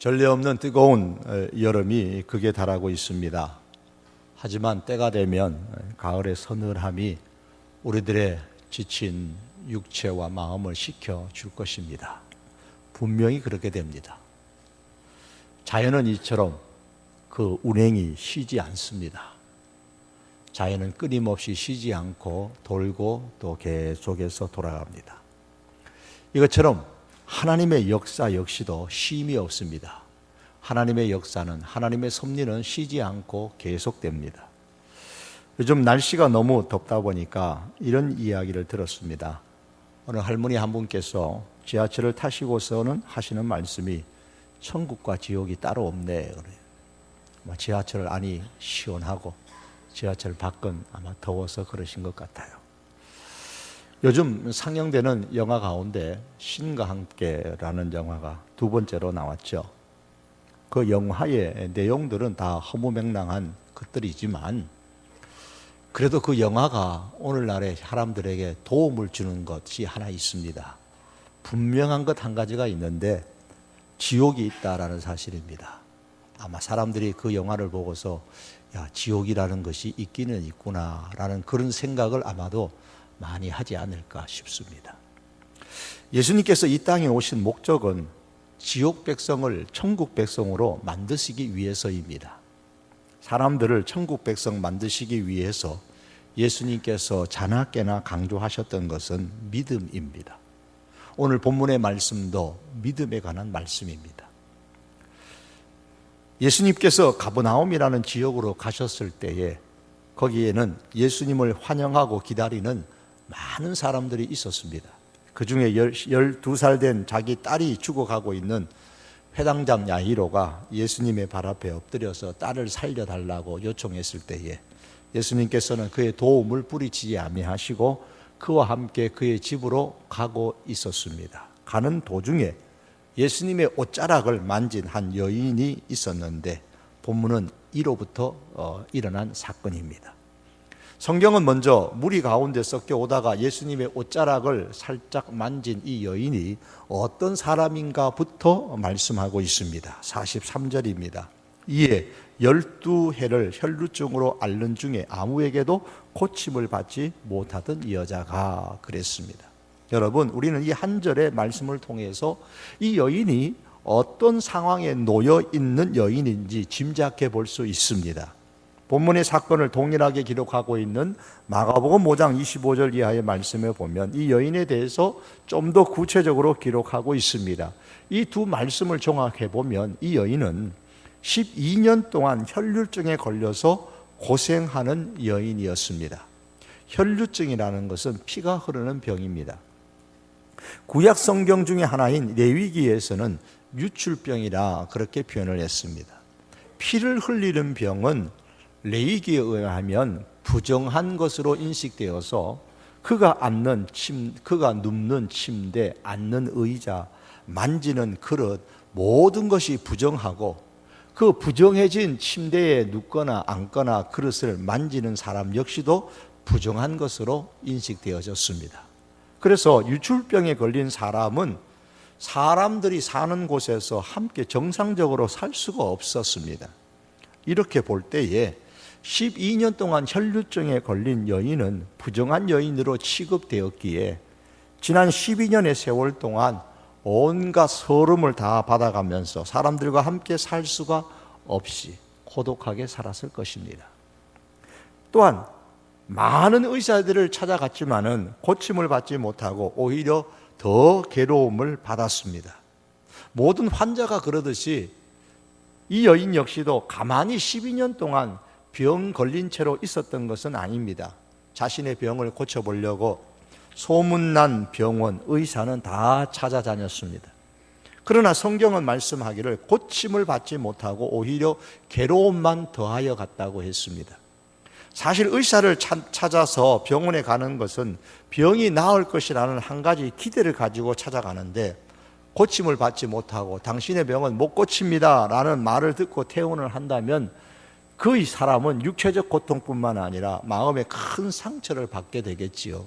전례 없는 뜨거운 여름이 극에 달하고 있습니다. 하지만 때가 되면 가을의 서늘함이 우리들의 지친 육체와 마음을 식혀줄 것입니다. 분명히 그렇게 됩니다. 자연은 이처럼 그 운행이 쉬지 않습니다. 자연은 끊임없이 쉬지 않고 돌고 또 계속해서 돌아갑니다. 이것처럼 하나님의 역사 역시도 쉼이 없습니다. 하나님의 역사는, 하나님의 섭리는 쉬지 않고 계속됩니다. 요즘 날씨가 너무 덥다 보니까 이런 이야기를 들었습니다. 어느 할머니 한 분께서 지하철을 타시고서는 하시는 말씀이 천국과 지옥이 따로 없네. 지하철 안이 시원하고 지하철 밖은 아마 더워서 그러신 것 같아요. 요즘 상영되는 영화 가운데 신과 함께라는 영화가 두 번째로 나왔죠. 그 영화의 내용들은 다 허무맹랑한 것들이지만 그래도 그 영화가 오늘날의 사람들에게 도움을 주는 것이 하나 있습니다. 분명한 것 한 가지가 있는데 지옥이 있다라는 사실입니다. 아마 사람들이 그 영화를 보고서 야, 지옥이라는 것이 있기는 있구나라는 그런 생각을 아마도 많이 하지 않을까 싶습니다. 예수님께서 이 땅에 오신 목적은 지옥 백성을 천국 백성으로 만드시기 위해서입니다. 사람들을 천국 백성 만드시기 위해서 예수님께서 자나깨나 강조하셨던 것은 믿음입니다. 오늘 본문의 말씀도 믿음에 관한 말씀입니다. 예수님께서 가버나움이라는 지역으로 가셨을 때에 거기에는 예수님을 환영하고 기다리는 많은 사람들이 있었습니다. 그 중에 12살 된 자기 딸이 죽어가고 있는 회당장 야이로가 예수님의 발 앞에 엎드려서 딸을 살려달라고 요청했을 때에 예수님께서는 그의 도움을 뿌리치지 아니하시고 그와 함께 그의 집으로 가고 있었습니다. 가는 도중에 예수님의 옷자락을 만진 한 여인이 있었는데 본문은 이로부터 일어난 사건입니다. 성경은 먼저 무리 가운데 섞여 오다가 예수님의 옷자락을 살짝 만진 이 여인이 어떤 사람인가부터 말씀하고 있습니다. 43절입니다. 이에 12해를 혈루증으로 앓는 중에 아무에게도 고침을 받지 못하던 이 여자가 그랬습니다. 여러분, 우리는 이 한 절의 말씀을 통해서 이 여인이 어떤 상황에 놓여 있는 여인인지 짐작해 볼 수 있습니다. 본문의 사건을 동일하게 기록하고 있는 마가복음 5장 25절 이하의 말씀에 보면 이 여인에 대해서 좀 더 구체적으로 기록하고 있습니다. 이 두 말씀을 종합해 보면 이 여인은 12년 동안 혈류증에 걸려서 고생하는 여인이었습니다. 혈류증이라는 것은 피가 흐르는 병입니다. 구약 성경 중에 하나인 레위기에서는 유출병이라 그렇게 표현을 했습니다. 피를 흘리는 병은 레위기에 의하면 부정한 것으로 인식되어서 그가 눕는 침대, 앉는 의자, 만지는 그릇 모든 것이 부정하고 그 부정해진 침대에 눕거나 앉거나 그릇을 만지는 사람 역시도 부정한 것으로 인식되어졌습니다. 그래서 유출병에 걸린 사람은 사람들이 사는 곳에서 함께 정상적으로 살 수가 없었습니다. 이렇게 볼 때에 12년 동안 혈류증에 걸린 여인은 부정한 여인으로 취급되었기에 지난 12년의 세월 동안 온갖 서름을 다 받아가면서 사람들과 함께 살 수가 없이 고독하게 살았을 것입니다. 또한 많은 의사들을 찾아갔지만은 고침을 받지 못하고 오히려 더 괴로움을 받았습니다. 모든 환자가 그러듯이 이 여인 역시도 가만히 12년 동안 병 걸린 채로 있었던 것은 아닙니다. 자신의 병을 고쳐보려고 소문난 병원, 의사는 다 찾아다녔습니다. 그러나 성경은 말씀하기를 고침을 받지 못하고 오히려 괴로움만 더하여 갔다고 했습니다. 사실 의사를 찾아서 병원에 가는 것은 병이 나을 것이라는 한 가지 기대를 가지고 찾아가는데 고침을 받지 못하고 당신의 병은 못 고칩니다 라는 말을 듣고 퇴원을 한다면 그 사람은 육체적 고통뿐만 아니라 마음의 큰 상처를 받게 되겠지요.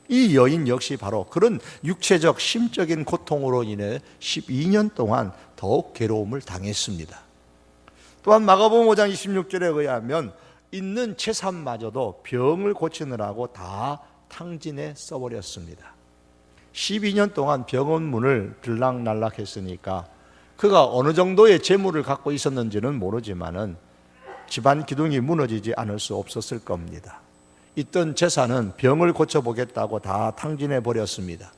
이 여인 역시 바로 그런 육체적 심적인 고통으로 인해 12년 동안 더욱 괴로움을 당했습니다. 또한 마가복음 5장 26절에 의하면 있는 재산마저도 병을 고치느라고 다 탕진해 써버렸습니다. 12년 동안 병원 문을 들락날락했으니까 그가 어느 정도의 재물을 갖고 있었는지는 모르지만은 집안 기둥이 무너지지 않을 수 없었을 겁니다. 있던 재산은 병을 고쳐보겠다고 다 탕진해 버렸습니다.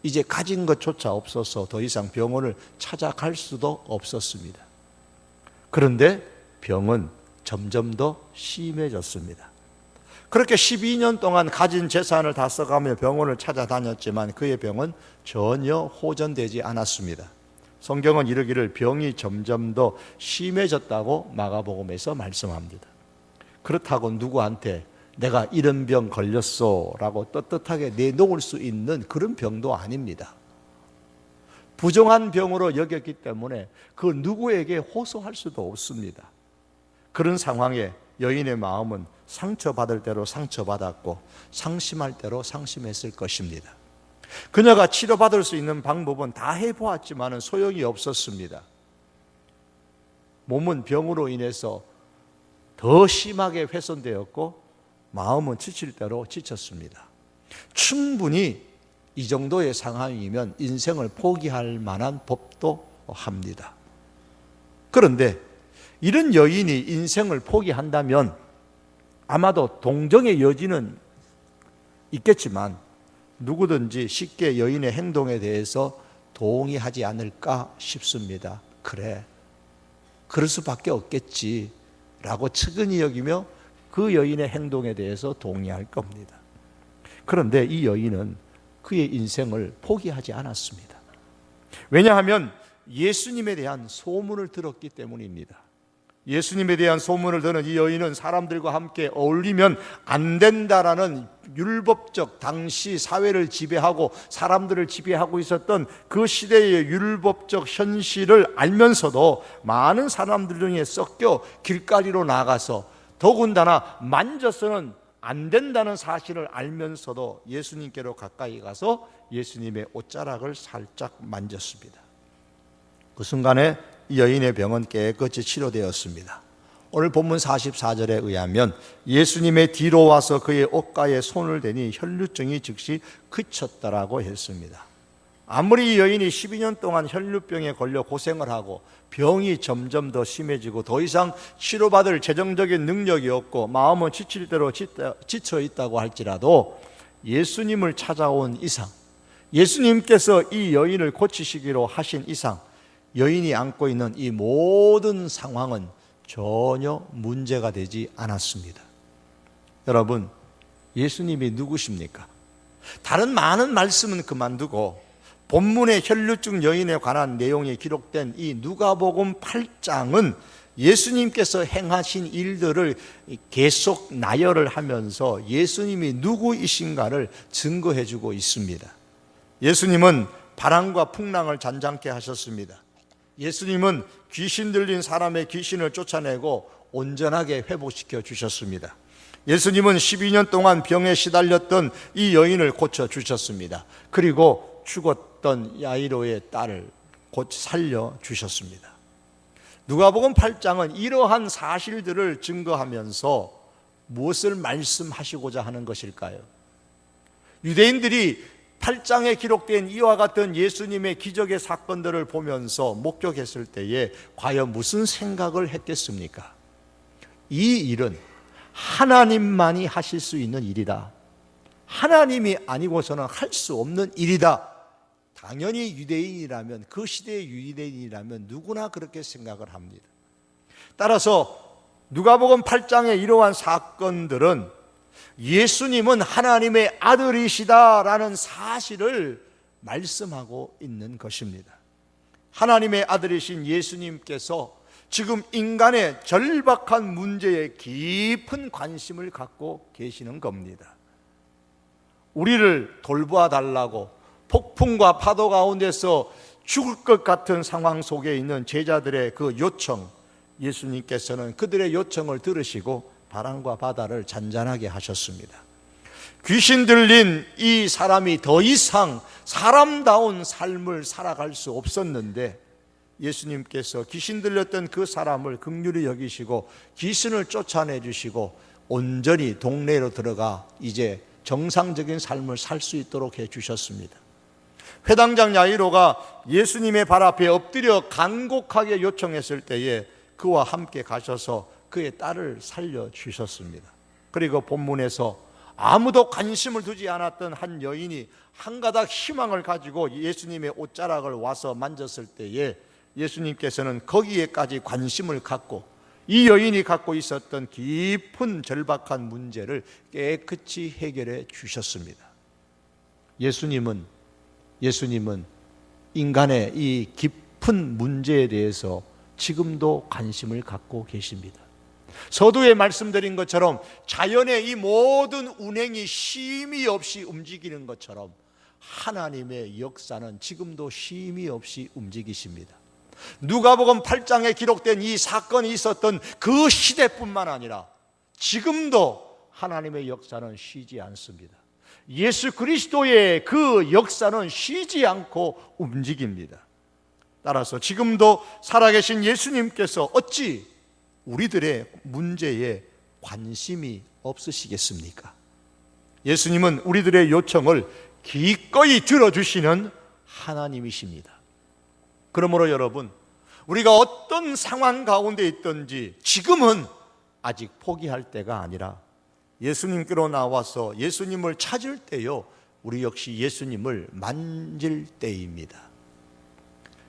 이제 가진 것조차 없어서 더 이상 병원을 찾아갈 수도 없었습니다. 그런데 병은 점점 더 심해졌습니다. 그렇게 12년 동안 가진 재산을 다 써가며 병원을 찾아다녔지만 그의 병은 전혀 호전되지 않았습니다. 성경은 이르기를 병이 점점 더 심해졌다고 마가복음에서 말씀합니다. 그렇다고 누구한테 내가 이런 병 걸렸어 라고 떳떳하게 내놓을 수 있는 그런 병도 아닙니다. 부정한 병으로 여겼기 때문에 그 누구에게 호소할 수도 없습니다. 그런 상황에 여인의 마음은 상처받을 대로 상처받았고 상심할 대로 상심했을 것입니다. 그녀가 치료받을 수 있는 방법은 다 해보았지만 소용이 없었습니다. 몸은 병으로 인해서 더 심하게 훼손되었고 마음은 지칠 대로 지쳤습니다. 충분히 이 정도의 상황이면 인생을 포기할 만한 법도 합니다. 그런데 이런 여인이 인생을 포기한다면 아마도 동정의 여지는 있겠지만 누구든지 쉽게 여인의 행동에 대해서 동의하지 않을까 싶습니다. 그래, 그럴 수밖에 없겠지 라고 측은히 여기며 그 여인의 행동에 대해서 동의할 겁니다. 그런데 이 여인은 그의 인생을 포기하지 않았습니다. 왜냐하면 예수님에 대한 소문을 들었기 때문입니다. 예수님에 대한 소문을 듣는 이 여인은 사람들과 함께 어울리면 안 된다라는 율법적, 당시 사회를 지배하고 사람들을 지배하고 있었던 그 시대의 율법적 현실을 알면서도 많은 사람들 중에 섞여 길거리로 나가서 더군다나 만져서는 안 된다는 사실을 알면서도 예수님께로 가까이 가서 예수님의 옷자락을 살짝 만졌습니다. 그 순간에 이 여인의 병은 깨끗이 치료되었습니다. 오늘 본문 44절에 의하면 예수님의 뒤로 와서 그의 옷가에 손을 대니 혈루증이 즉시 그쳤다라고 했습니다. 아무리 이 여인이 12년 동안 혈루병에 걸려 고생을 하고 병이 점점 더 심해지고 더 이상 치료받을 재정적인 능력이 없고 마음은 지칠 대로 지쳐 있다고 할지라도 예수님을 찾아온 이상, 예수님께서 이 여인을 고치시기로 하신 이상 여인이 안고 있는 이 모든 상황은 전혀 문제가 되지 않았습니다. 여러분, 예수님이 누구십니까? 다른 많은 말씀은 그만두고 본문의 혈루증 여인에 관한 내용이 기록된 이 누가복음 8장은 예수님께서 행하신 일들을 계속 나열을 하면서 예수님이 누구이신가를 증거해 주고 있습니다. 예수님은 바람과 풍랑을 잔잔케 하셨습니다. 예수님은 귀신 들린 사람의 귀신을 쫓아내고 온전하게 회복시켜 주셨습니다. 예수님은 12년 동안 병에 시달렸던 이 여인을 고쳐 주셨습니다. 그리고 죽었던 야이로의 딸을 곧 살려 주셨습니다. 누가복음 8장은 이러한 사실들을 증거하면서 무엇을 말씀하시고자 하는 것일까요? 유대인들이 8장에 기록된 이와 같은 예수님의 기적의 사건들을 보면서 목격했을 때에 과연 무슨 생각을 했겠습니까? 이 일은 하나님만이 하실 수 있는 일이다. 하나님이 아니고서는 할 수 없는 일이다. 당연히 유대인이라면, 그 시대의 유대인이라면 누구나 그렇게 생각을 합니다. 따라서 누가복음 8장의 이러한 사건들은 예수님은 하나님의 아들이시다라는 사실을 말씀하고 있는 것입니다. 하나님의 아들이신 예수님께서 지금 인간의 절박한 문제에 깊은 관심을 갖고 계시는 겁니다. 우리를 돌보아 달라고 폭풍과 파도 가운데서 죽을 것 같은 상황 속에 있는 제자들의 그 요청, 예수님께서는 그들의 요청을 들으시고 바람과 바다를 잔잔하게 하셨습니다. 귀신 들린 이 사람이 더 이상 사람다운 삶을 살아갈 수 없었는데 예수님께서 귀신 들렸던 그 사람을 긍휼히 여기시고 귀신을 쫓아내 주시고 온전히 동네로 들어가 이제 정상적인 삶을 살 수 있도록 해 주셨습니다. 회당장 야이로가 예수님의 발 앞에 엎드려 간곡하게 요청했을 때에 그와 함께 가셔서 그의 딸을 살려주셨습니다. 그리고 본문에서 아무도 관심을 두지 않았던 한 여인이 한 가닥 희망을 가지고 예수님의 옷자락을 와서 만졌을 때에 예수님께서는 거기에까지 관심을 갖고 이 여인이 갖고 있었던 깊은 절박한 문제를 깨끗이 해결해 주셨습니다. 예수님은 인간의 이 깊은 문제에 대해서 지금도 관심을 갖고 계십니다. 서두에 말씀드린 것처럼 자연의 이 모든 운행이 쉼이 없이 움직이는 것처럼 하나님의 역사는 지금도 쉼이 없이 움직이십니다. 누가복음 8장에 기록된 이 사건이 있었던 그 시대뿐만 아니라 지금도 하나님의 역사는 쉬지 않습니다. 예수 그리스도의 그 역사는 쉬지 않고 움직입니다. 따라서 지금도 살아계신 예수님께서 어찌 우리들의 문제에 관심이 없으시겠습니까? 예수님은 우리들의 요청을 기꺼이 들어주시는 하나님이십니다. 그러므로 여러분, 우리가 어떤 상황 가운데 있든지 지금은 아직 포기할 때가 아니라 예수님께로 나와서 예수님을 찾을 때요, 우리 역시 예수님을 만질 때입니다.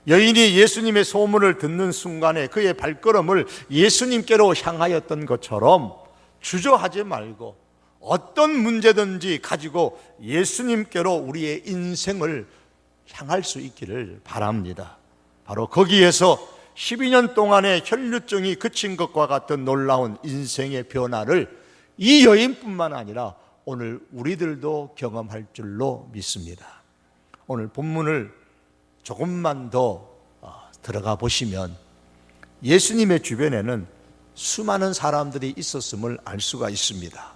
여인이 예수님의 소문을 듣는 순간에 그의 발걸음을 예수님께로 향하였던 것처럼 주저하지 말고 어떤 문제든지 가지고 예수님께로 우리의 인생을 향할 수 있기를 바랍니다. 바로 거기에서 12년 동안의 혈류증이 그친 것과 같은 놀라운 인생의 변화를 이 여인뿐만 아니라 오늘 우리들도 경험할 줄로 믿습니다. 오늘 본문을 조금만 더 들어가 보시면 예수님의 주변에는 수많은 사람들이 있었음을 알 수가 있습니다.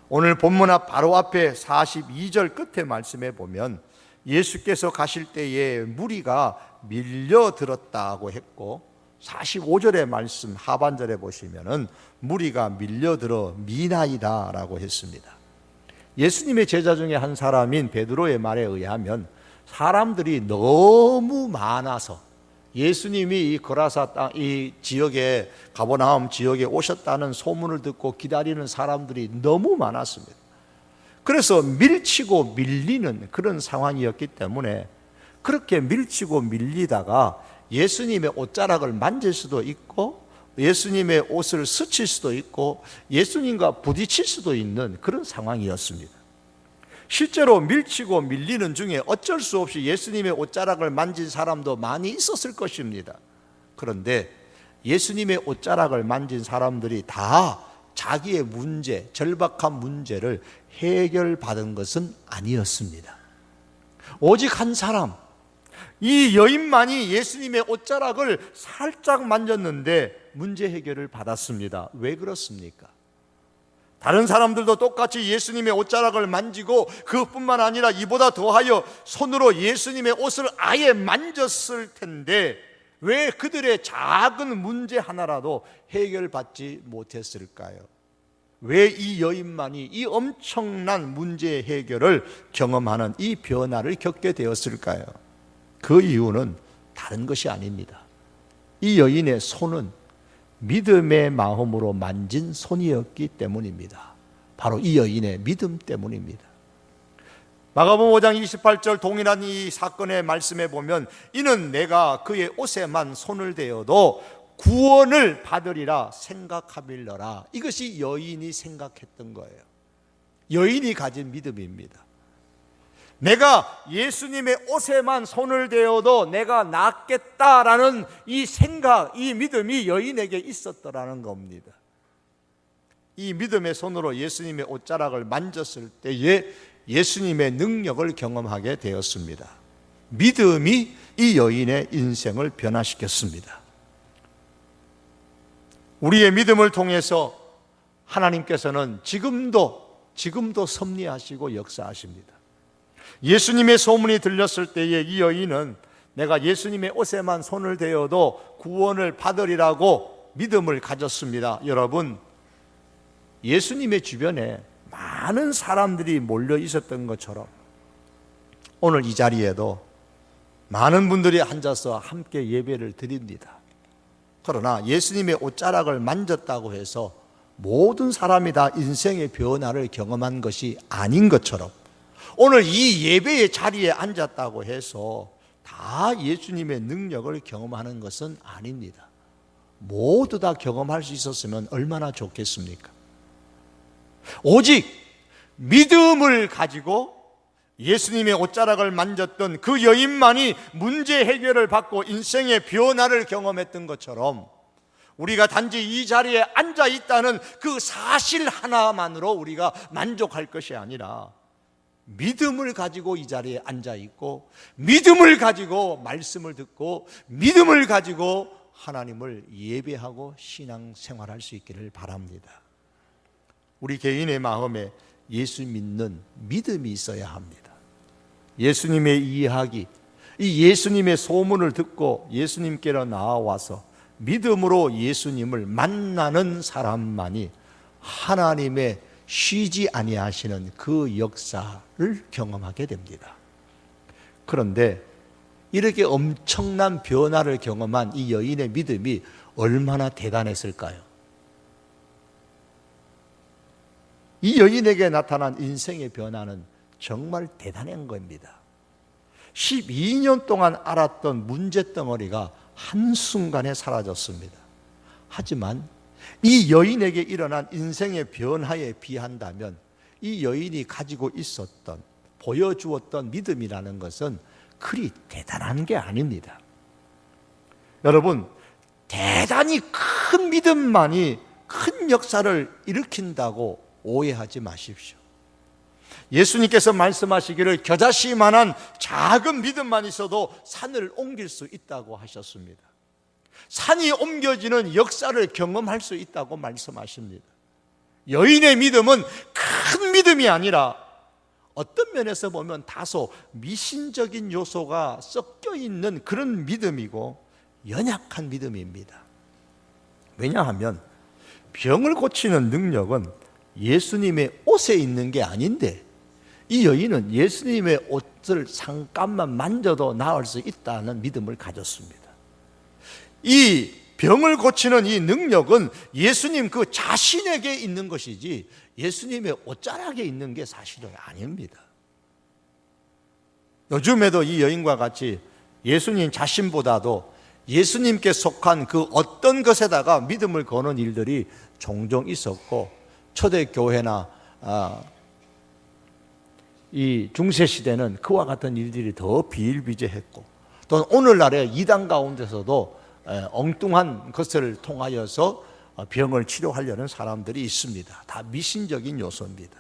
오늘 본문 바로 앞에 42절 끝에 말씀해 보면 예수께서 가실 때에 무리가 밀려들었다고 했고 45절의 말씀 하반절에 보시면은 무리가 밀려들어 미나이다라고 했습니다. 예수님의 제자 중에 한 사람인 베드로의 말에 의하면 사람들이 너무 많아서 예수님이 이 거라사 땅, 이 지역에 가버나움 지역에 오셨다는 소문을 듣고 기다리는 사람들이 너무 많았습니다. 그래서 밀치고 밀리는 그런 상황이었기 때문에 그렇게 밀치고 밀리다가 예수님의 옷자락을 만질 수도 있고 예수님의 옷을 스칠 수도 있고 예수님과 부딪힐 수도 있는 그런 상황이었습니다. 실제로 밀치고 밀리는 중에 어쩔 수 없이 예수님의 옷자락을 만진 사람도 많이 있었을 것입니다. 그런데 예수님의 옷자락을 만진 사람들이 다 자기의 문제, 절박한 문제를 해결받은 것은 아니었습니다. 오직 한 사람, 이 여인만이 예수님의 옷자락을 살짝 만졌는데 문제 해결을 받았습니다. 왜 그렇습니까? 다른 사람들도 똑같이 예수님의 옷자락을 만지고 그것뿐만 아니라 이보다 더하여 손으로 예수님의 옷을 아예 만졌을 텐데 왜 그들의 작은 문제 하나라도 해결받지 못했을까요? 왜 이 여인만이 이 엄청난 문제 해결을 경험하는 이 변화를 겪게 되었을까요? 그 이유는 다른 것이 아닙니다. 이 여인의 손은 믿음의 마음으로 만진 손이었기 때문입니다. 바로 이 여인의 믿음 때문입니다. 마가복음 5장 28절 동일한 이 사건의 말씀에 보면 이는 내가 그의 옷에만 손을 대어도 구원을 받으리라 생각하밀러라. 이것이 여인이 생각했던 거예요. 여인이 가진 믿음입니다. 내가 예수님의 옷에만 손을 대어도 내가 낫겠다라는 이 생각, 이 믿음이 여인에게 있었더라는 겁니다. 이 믿음의 손으로 예수님의 옷자락을 만졌을 때에 예수님의 능력을 경험하게 되었습니다. 믿음이 이 여인의 인생을 변화시켰습니다. 우리의 믿음을 통해서 하나님께서는 지금도 섭리하시고 역사하십니다. 예수님의 소문이 들렸을 때에 이 여인은 내가 예수님의 옷에만 손을 대어도 구원을 받으리라고 믿음을 가졌습니다. 여러분, 예수님의 주변에 많은 사람들이 몰려 있었던 것처럼 오늘 이 자리에도 많은 분들이 앉아서 함께 예배를 드립니다. 그러나 예수님의 옷자락을 만졌다고 해서 모든 사람이 다 인생의 변화를 경험한 것이 아닌 것처럼 오늘 이 예배의 자리에 앉았다고 해서 다 예수님의 능력을 경험하는 것은 아닙니다. 모두 다 경험할 수 있었으면 얼마나 좋겠습니까? 오직 믿음을 가지고 예수님의 옷자락을 만졌던 그 여인만이 문제 해결을 받고 인생의 변화를 경험했던 것처럼 우리가 단지 이 자리에 앉아 있다는 그 사실 하나만으로 우리가 만족할 것이 아니라 믿음을 가지고 이 자리에 앉아 있고 믿음을 가지고 말씀을 듣고 믿음을 가지고 하나님을 예배하고 신앙생활할 수 있기를 바랍니다. 우리 개인의 마음에 예수 믿는 믿음이 있어야 합니다. 예수님의 이야기, 이 예수님의 소문을 듣고 예수님께로 나와서 믿음으로 예수님을 만나는 사람만이 하나님의 쉬지 아니하시는 그 역사를 경험하게 됩니다. 그런데 이렇게 엄청난 변화를 경험한 이 여인의 믿음이 얼마나 대단했을까요? 이 여인에게 나타난 인생의 변화는 정말 대단한 겁니다. 12년 동안 알았던 문제덩어리가 한순간에 사라졌습니다. 하지만 이 여인에게 일어난 인생의 변화에 비한다면 이 여인이 가지고 있었던, 보여주었던 믿음이라는 것은 그리 대단한 게 아닙니다. 여러분, 대단히 큰 믿음만이 큰 역사를 일으킨다고 오해하지 마십시오. 예수님께서 말씀하시기를 겨자씨만한 작은 믿음만 있어도 산을 옮길 수 있다고 하셨습니다. 산이 옮겨지는 역사를 경험할 수 있다고 말씀하십니다. 여인의 믿음은 큰 믿음이 아니라 어떤 면에서 보면 다소 미신적인 요소가 섞여 있는 그런 믿음이고 연약한 믿음입니다. 왜냐하면 병을 고치는 능력은 예수님의 옷에 있는 게 아닌데 이 여인은 예수님의 옷을 잠깐만 만져도 나을 수 있다는 믿음을 가졌습니다. 이 병을 고치는 이 능력은 예수님 그 자신에게 있는 것이지 예수님의 옷자락에 있는 게 사실은 아닙니다. 요즘에도 이 여인과 같이 예수님 자신보다도 예수님께 속한 그 어떤 것에다가 믿음을 거는 일들이 종종 있었고 초대교회나 이 중세시대는 그와 같은 일들이 더 비일비재했고 또 오늘날의 이단 가운데서도 엉뚱한 것을 통하여서 병을 치료하려는 사람들이 있습니다. 다 미신적인 요소입니다.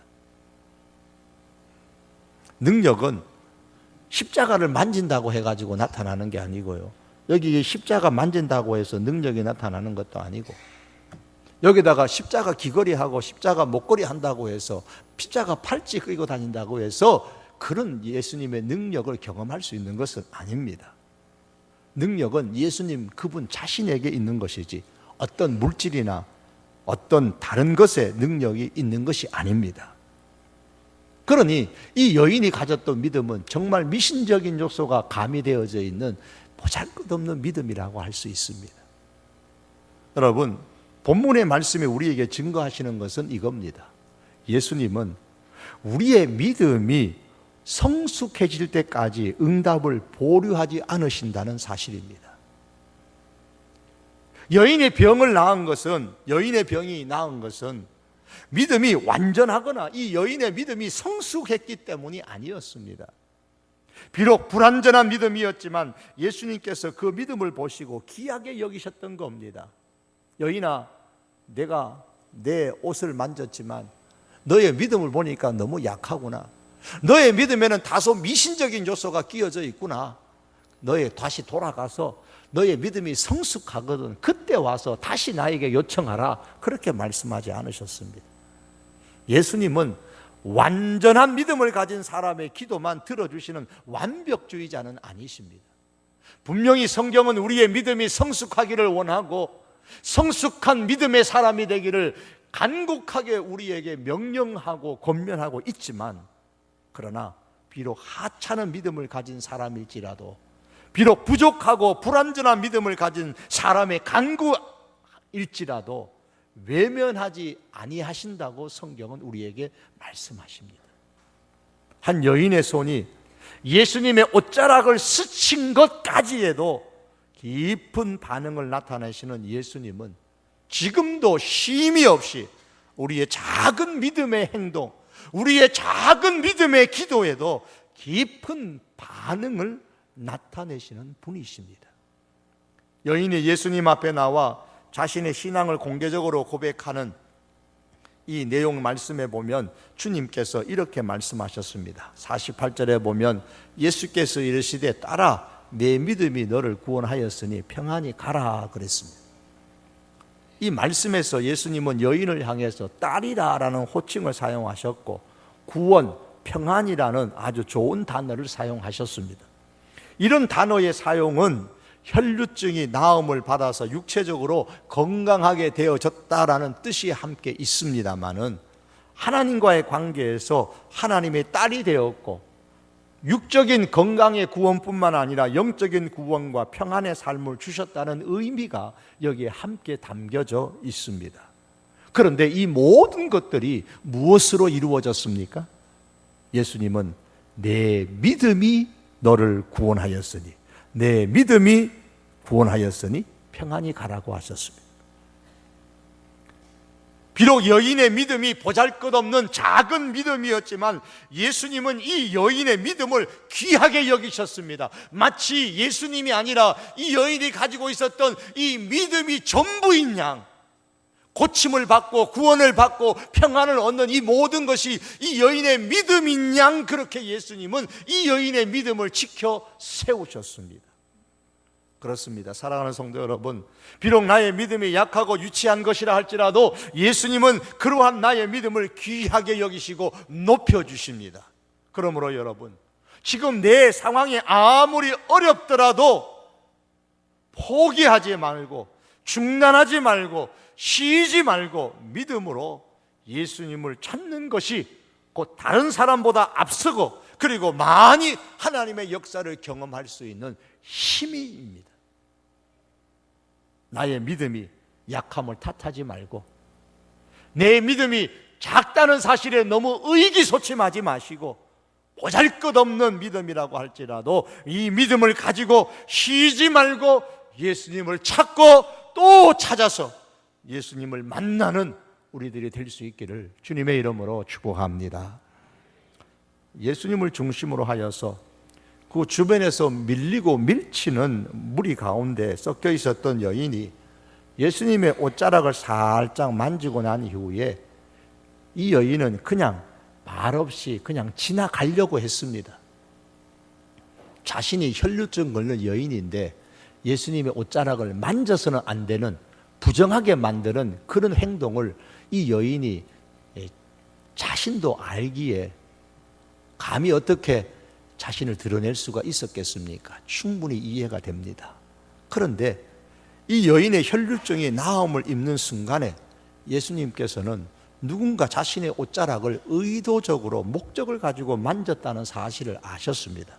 능력은 십자가를 만진다고 해가지고 나타나는 게 아니고요. 여기 십자가 만진다고 해서 능력이 나타나는 것도 아니고 여기다가 십자가 귀걸이하고 십자가 목걸이 한다고 해서 십자가 팔찌 끌고 다닌다고 해서 그런 예수님의 능력을 경험할 수 있는 것은 아닙니다. 능력은 예수님 그분 자신에게 있는 것이지 어떤 물질이나 어떤 다른 것에 능력이 있는 것이 아닙니다. 그러니 이 여인이 가졌던 믿음은 정말 미신적인 요소가 가미되어져 있는 보잘것없는 믿음이라고 할 수 있습니다. 여러분, 본문의 말씀이 우리에게 증거하시는 것은 이겁니다. 예수님은 우리의 믿음이 성숙해질 때까지 응답을 보류하지 않으신다는 사실입니다. 여인의 병을 나은 것은, 여인의 병이 나은 것은 믿음이 완전하거나 이 여인의 믿음이 성숙했기 때문이 아니었습니다. 비록 불완전한 믿음이었지만 예수님께서 그 믿음을 보시고 귀하게 여기셨던 겁니다. 여인아, 내가 내 옷을 만졌지만 너의 믿음을 보니까 너무 약하구나. 너의 믿음에는 다소 미신적인 요소가 끼어져 있구나. 너의 다시 돌아가서 너의 믿음이 성숙하거든 그때 와서 다시 나에게 요청하라. 그렇게 말씀하지 않으셨습니다. 예수님은 완전한 믿음을 가진 사람의 기도만 들어주시는 완벽주의자는 아니십니다. 분명히 성경은 우리의 믿음이 성숙하기를 원하고 성숙한 믿음의 사람이 되기를 간곡하게 우리에게 명령하고 권면하고 있지만, 그러나 비록 하찮은 믿음을 가진 사람일지라도, 비록 부족하고 불완전한 믿음을 가진 사람의 간구일지라도 외면하지 아니하신다고 성경은 우리에게 말씀하십니다. 한 여인의 손이 예수님의 옷자락을 스친 것까지에도 깊은 반응을 나타내시는 예수님은 지금도 쉼이 없이 우리의 작은 믿음의 행동, 우리의 작은 믿음의 기도에도 깊은 반응을 나타내시는 분이십니다. 여인이 예수님 앞에 나와 자신의 신앙을 공개적으로 고백하는 이 내용 말씀에 보면 주님께서 이렇게 말씀하셨습니다. 48절에 보면 예수께서 이르시되 딸아 내 믿음이 너를 구원하였으니 평안히 가라 그랬습니다. 이 말씀에서 예수님은 여인을 향해서 딸이라라는 호칭을 사용하셨고 구원, 평안이라는 아주 좋은 단어를 사용하셨습니다. 이런 단어의 사용은 혈루증이 나음을 받아서 육체적으로 건강하게 되어졌다라는 뜻이 함께 있습니다만은, 하나님과의 관계에서 하나님의 딸이 되었고 육적인 건강의 구원뿐만 아니라 영적인 구원과 평안의 삶을 주셨다는 의미가 여기에 함께 담겨져 있습니다. 그런데 이 모든 것들이 무엇으로 이루어졌습니까? 예수님은 내 믿음이 너를 구원하였으니, 내 믿음이 구원하였으니 평안히 가라고 하셨습니다. 비록 여인의 믿음이 보잘것없는 작은 믿음이었지만 예수님은 이 여인의 믿음을 귀하게 여기셨습니다. 마치 예수님이 아니라 이 여인이 가지고 있었던 이 믿음이 전부인 양, 고침을 받고 구원을 받고 평안을 얻는 이 모든 것이 이 여인의 믿음인 양, 그렇게 예수님은 이 여인의 믿음을 지켜 세우셨습니다. 그렇습니다. 사랑하는 성도 여러분, 비록 나의 믿음이 약하고 유치한 것이라 할지라도 예수님은 그러한 나의 믿음을 귀하게 여기시고 높여주십니다. 그러므로 여러분, 지금 내 상황이 아무리 어렵더라도 포기하지 말고 중단하지 말고 쉬지 말고 믿음으로 예수님을 찾는 것이 곧 다른 사람보다 앞서고 그리고 많이 하나님의 역사를 경험할 수 있는 힘입니다. 나의 믿음이 약함을 탓하지 말고 내 믿음이 작다는 사실에 너무 의기소침하지 마시고 보잘것없는 믿음이라고 할지라도 이 믿음을 가지고 쉬지 말고 예수님을 찾고 또 찾아서 예수님을 만나는 우리들이 될 수 있기를 주님의 이름으로 축복합니다. 예수님을 중심으로 하여서 그 주변에서 밀리고 밀치는 무리 가운데 섞여 있었던 여인이 예수님의 옷자락을 살짝 만지고 난 이후에 이 여인은 그냥 말없이 그냥 지나가려고 했습니다. 자신이 혈루증 걸린 여인인데 예수님의 옷자락을 만져서는 안 되는, 부정하게 만드는 그런 행동을 이 여인이 자신도 알기에 감히 어떻게 자신을 드러낼 수가 있었겠습니까? 충분히 이해가 됩니다. 그런데 이 여인의 혈루증이 나음을 입는 순간에 예수님께서는 누군가 자신의 옷자락을 의도적으로 목적을 가지고 만졌다는 사실을 아셨습니다.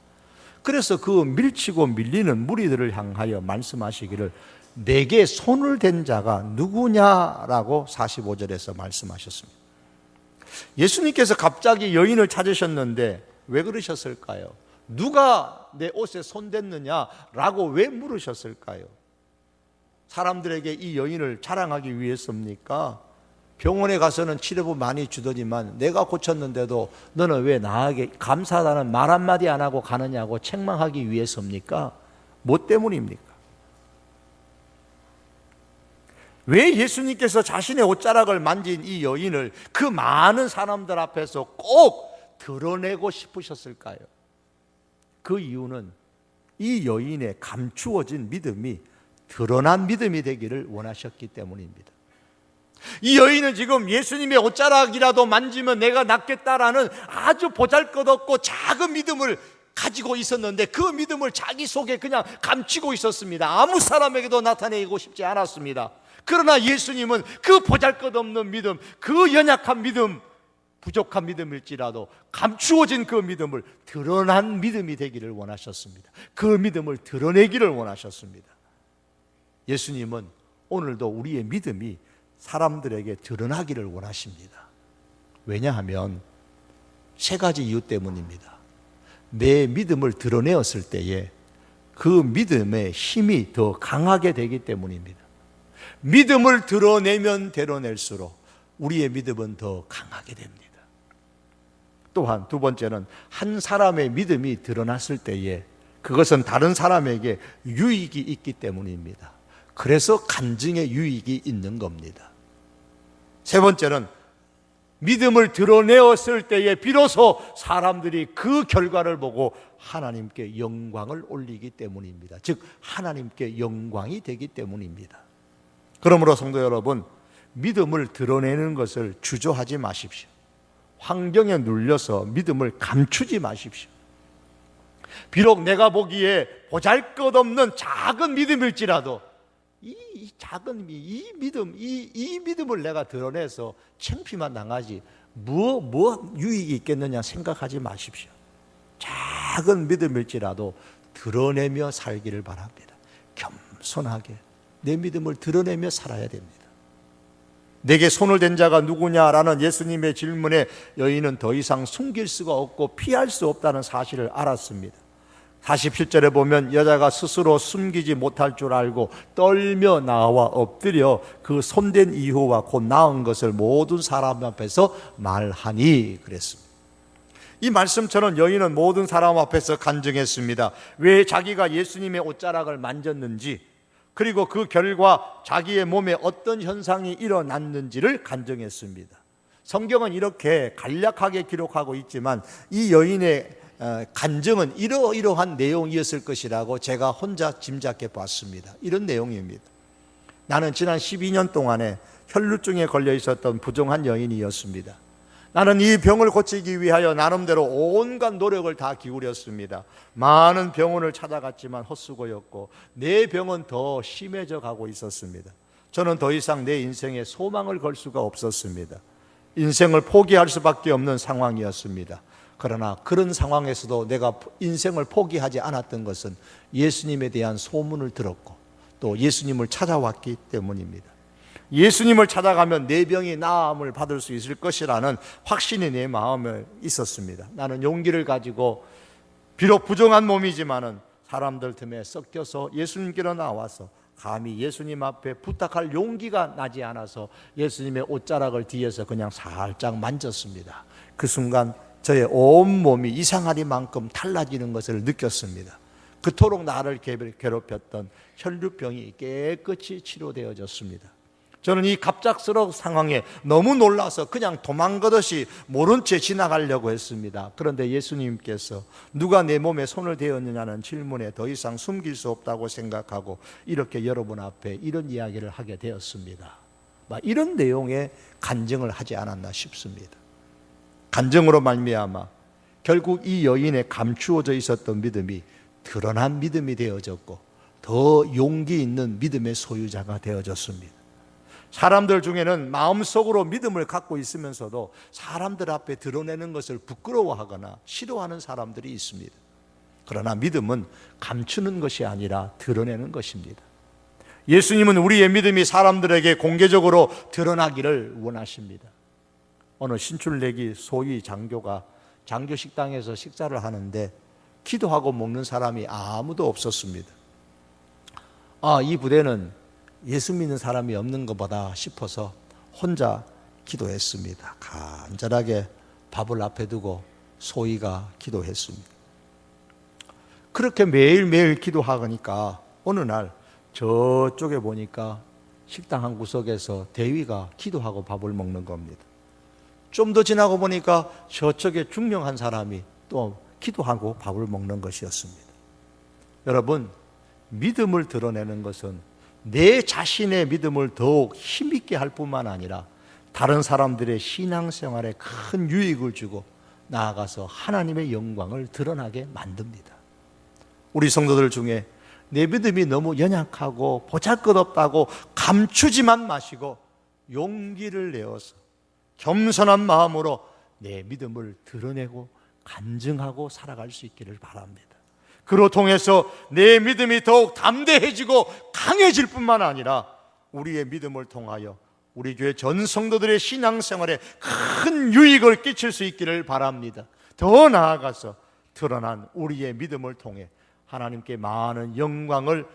그래서 그 밀치고 밀리는 무리들을 향하여 말씀하시기를 내게 손을 댄 자가 누구냐라고 45절에서 말씀하셨습니다. 예수님께서 갑자기 여인을 찾으셨는데 왜 그러셨을까요? 누가 내 옷에 손댔느냐라고 왜 물으셨을까요? 사람들에게 이 여인을 자랑하기 위해서입니까? 병원에 가서는 치료비 많이 주더니만 내가 고쳤는데도 너는 왜 나에게 감사하다는 말 한마디 안 하고 가느냐고 책망하기 위해서입니까? 뭐 때문입니까? 왜 예수님께서 자신의 옷자락을 만진 이 여인을 그 많은 사람들 앞에서 꼭 드러내고 싶으셨을까요? 그 이유는 이 여인의 감추어진 믿음이 드러난 믿음이 되기를 원하셨기 때문입니다. 이 여인은 지금 예수님의 옷자락이라도 만지면 내가 낫겠다라는 아주 보잘것없고 작은 믿음을 가지고 있었는데 그 믿음을 자기 속에 그냥 감추고 있었습니다. 아무 사람에게도 나타내고 싶지 않았습니다. 그러나 예수님은 그 보잘것없는 믿음, 그 연약한 믿음, 부족한 믿음일지라도 감추어진 그 믿음을 드러난 믿음이 되기를 원하셨습니다. 그 믿음을 드러내기를 원하셨습니다. 예수님은 오늘도 우리의 믿음이 사람들에게 드러나기를 원하십니다. 왜냐하면 세 가지 이유 때문입니다. 내 믿음을 드러내었을 때에 그 믿음의 힘이 더 강하게 되기 때문입니다. 믿음을 드러내면 드러낼수록 우리의 믿음은 더 강하게 됩니다. 또한 두 번째는 한 사람의 믿음이 드러났을 때에 그것은 다른 사람에게 유익이 있기 때문입니다. 그래서 간증의 유익이 있는 겁니다. 세 번째는 믿음을 드러내었을 때에 비로소 사람들이 그 결과를 보고 하나님께 영광을 올리기 때문입니다. 즉 하나님께 영광이 되기 때문입니다. 그러므로 성도 여러분, 믿음을 드러내는 것을 주저하지 마십시오. 환경에 눌려서 믿음을 감추지 마십시오. 비록 내가 보기에 보잘것없는 작은 믿음일지라도 이 작은 이 믿음을 내가 드러내서 창피만 당하지 뭐 유익이 있겠느냐 생각하지 마십시오. 작은 믿음일지라도 드러내며 살기를 바랍니다. 겸손하게 내 믿음을 드러내며 살아야 됩니다. 내게 손을 댄 자가 누구냐라는 예수님의 질문에 여인은 더 이상 숨길 수가 없고 피할 수 없다는 사실을 알았습니다. 47절에 보면 여자가 스스로 숨기지 못할 줄 알고 떨며 나와 엎드려 그 손댄 이유와 곧 나은 것을 모든 사람 앞에서 말하니 그랬습니다. 이 말씀처럼 여인은 모든 사람 앞에서 간증했습니다. 왜 자기가 예수님의 옷자락을 만졌는지, 그리고 그 결과 자기의 몸에 어떤 현상이 일어났는지를 간증했습니다. 성경은 이렇게 간략하게 기록하고 있지만 이 여인의 간증은 이러이러한 내용이었을 것이라고 제가 혼자 짐작해 봤습니다. 이런 내용입니다. 나는 지난 12년 동안에 혈루증에 걸려 있었던 부정한 여인이었습니다. 나는 이 병을 고치기 위하여 나름대로 온갖 노력을 다 기울였습니다. 많은 병원을 찾아갔지만 헛수고였고 내 병은 더 심해져 가고 있었습니다. 저는 더 이상 내 인생에 소망을 걸 수가 없었습니다. 인생을 포기할 수밖에 없는 상황이었습니다. 그러나 그런 상황에서도 내가 인생을 포기하지 않았던 것은 예수님에 대한 소문을 들었고 또 예수님을 찾아왔기 때문입니다. 예수님을 찾아가면 내 병이 나음을 받을 수 있을 것이라는 확신이 내 마음에 있었습니다. 나는 용기를 가지고 비록 부정한 몸이지만은 사람들 틈에 섞여서 예수님께로 나와서 감히 예수님 앞에 부탁할 용기가 나지 않아서 예수님의 옷자락을 뒤에서 그냥 살짝 만졌습니다. 그 순간 저의 온 몸이 이상하리만큼 달라지는 것을 느꼈습니다. 그토록 나를 괴롭혔던 혈루병이 깨끗이 치료되어졌습니다. 저는 이 갑작스러운 상황에 너무 놀라서 그냥 도망가듯이 모른 채 지나가려고 했습니다. 그런데 예수님께서 누가 내 몸에 손을 대었느냐는 질문에 더 이상 숨길 수 없다고 생각하고 이렇게 여러분 앞에 이런 이야기를 하게 되었습니다. 이런 내용의 간증을 하지 않았나 싶습니다. 간증으로 말미암아 결국 이 여인의 감추어져 있었던 믿음이 드러난 믿음이 되어졌고 더 용기 있는 믿음의 소유자가 되어졌습니다. 사람들 중에는 마음속으로 믿음을 갖고 있으면서도 사람들 앞에 드러내는 것을 부끄러워하거나 싫어하는 사람들이 있습니다. 그러나 믿음은 감추는 것이 아니라 드러내는 것입니다. 예수님은 우리의 믿음이 사람들에게 공개적으로 드러나기를 원하십니다. 어느 신출내기 소위 장교가 장교식당에서 식사를 하는데 기도하고 먹는 사람이 아무도 없었습니다. 이 부대는 예수 믿는 사람이 없는 것보다 싶어서 혼자 기도했습니다. 간절하게 밥을 앞에 두고 소위가 기도했습니다. 그렇게 매일매일 기도하니까 어느 날 저쪽에 보니까 식당 한 구석에서 대위가 기도하고 밥을 먹는 겁니다. 좀 더 지나고 보니까 저쪽에 중령한 사람이 또 기도하고 밥을 먹는 것이었습니다. 여러분, 믿음을 드러내는 것은 내 자신의 믿음을 더욱 힘있게 할 뿐만 아니라 다른 사람들의 신앙생활에 큰 유익을 주고 나아가서 하나님의 영광을 드러나게 만듭니다. 우리 성도들 중에 내 믿음이 너무 연약하고 보잘것없다고 감추지만 마시고 용기를 내어서 겸손한 마음으로 내 믿음을 드러내고 간증하고 살아갈 수 있기를 바랍니다. 그로 통해서 내 믿음이 더욱 담대해지고 강해질 뿐만 아니라 우리의 믿음을 통하여 우리 교회 전 성도들의 신앙생활에 큰 유익을 끼칠 수 있기를 바랍니다. 더 나아가서 드러난 우리의 믿음을 통해 하나님께 많은 영광을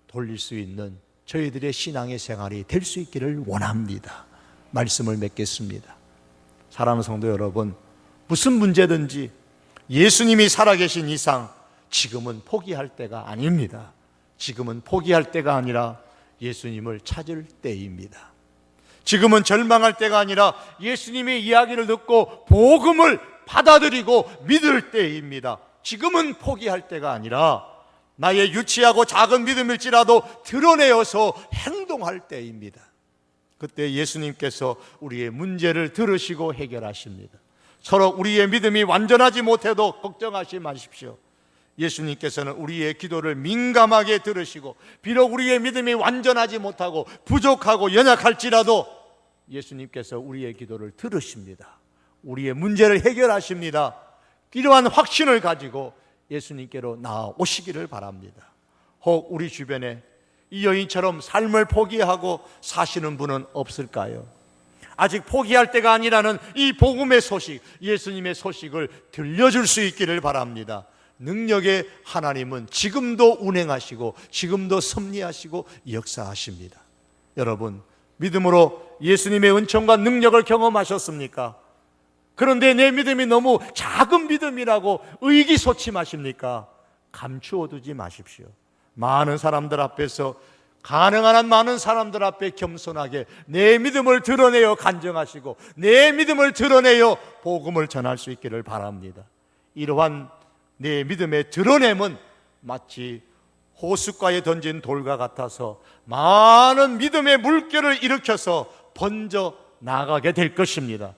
돌릴 수 있는 저희들의 신앙의 생활이 될 수 있기를 원합니다. 말씀을 맺겠습니다. 사랑하는 성도 여러분, 무슨 문제든지 예수님이 살아계신 이상 지금은 포기할 때가 아닙니다. 지금은 포기할 때가 아니라 예수님을 찾을 때입니다. 지금은 절망할 때가 아니라 예수님의 이야기를 듣고 복음을 받아들이고 믿을 때입니다. 지금은 포기할 때가 아니라 나의 유치하고 작은 믿음일지라도 드러내어서 행동할 때입니다. 그때 예수님께서 우리의 문제를 들으시고 해결하십니다. 서로 우리의 믿음이 완전하지 못해도 걱정하지 마십시오. 예수님께서는 우리의 기도를 민감하게 들으시고 비록 우리의 믿음이 완전하지 못하고 부족하고 연약할지라도 예수님께서 우리의 기도를 들으십니다. 우리의 문제를 해결하십니다. 이러한 확신을 가지고 예수님께로 나아오시기를 바랍니다. 혹 우리 주변에 이 여인처럼 삶을 포기하고 사시는 분은 없을까요? 아직 포기할 때가 아니라는 이 복음의 소식, 예수님의 소식을 들려줄 수 있기를 바랍니다. 능력의 하나님은 지금도 운행하시고 지금도 섭리하시고 역사하십니다. 여러분, 믿음으로 예수님의 은총과 능력을 경험하셨습니까? 그런데 내 믿음이 너무 작은 믿음이라고 의기소침하십니까? 감추어 두지 마십시오. 많은 사람들 앞에서, 가능한 한 많은 사람들 앞에 겸손하게 내 믿음을 드러내어 간증하시고 내 믿음을 드러내어 복음을 전할 수 있기를 바랍니다. 이러한 내 믿음의 드러냄은 마치 호숫가에 던진 돌과 같아서 많은 믿음의 물결을 일으켜서 번져 나가게 될 것입니다.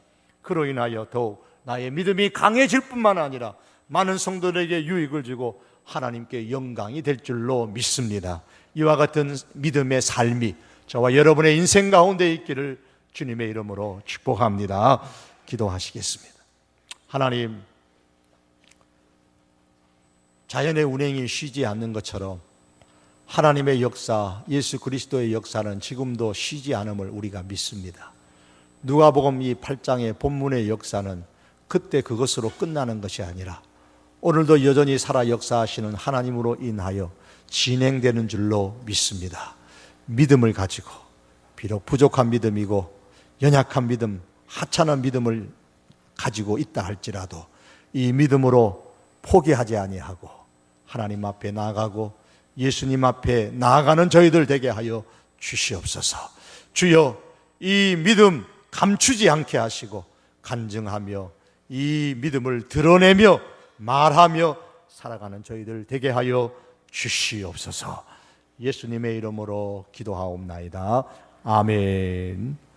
그로 인하여 더욱 나의 믿음이 강해질 뿐만 아니라 많은 성도들에게 유익을 주고 하나님께 영광이 될 줄로 믿습니다. 이와 같은 믿음의 삶이 저와 여러분의 인생 가운데 있기를 주님의 이름으로 축복합니다. 기도하시겠습니다. 하나님, 자연의 운행이 쉬지 않는 것처럼 하나님의 역사, 예수 그리스도의 역사는 지금도 쉬지 않음을 우리가 믿습니다. 누가복음 이 8장의 본문의 역사는 그때 그것으로 끝나는 것이 아니라 오늘도 여전히 살아 역사하시는 하나님으로 인하여 진행되는 줄로 믿습니다. 믿음을 가지고 비록 부족한 믿음이고 연약한 믿음, 하찮은 믿음을 가지고 있다 할지라도 이 믿음으로 포기하지 아니하고 하나님 앞에 나아가고 예수님 앞에 나아가는 저희들 되게 하여 주시옵소서. 주여, 이 믿음 감추지 않게 하시고 간증하며 이 믿음을 드러내며 말하며 살아가는 저희들 되게 하여 주시옵소서. 예수님의 이름으로 기도하옵나이다. 아멘.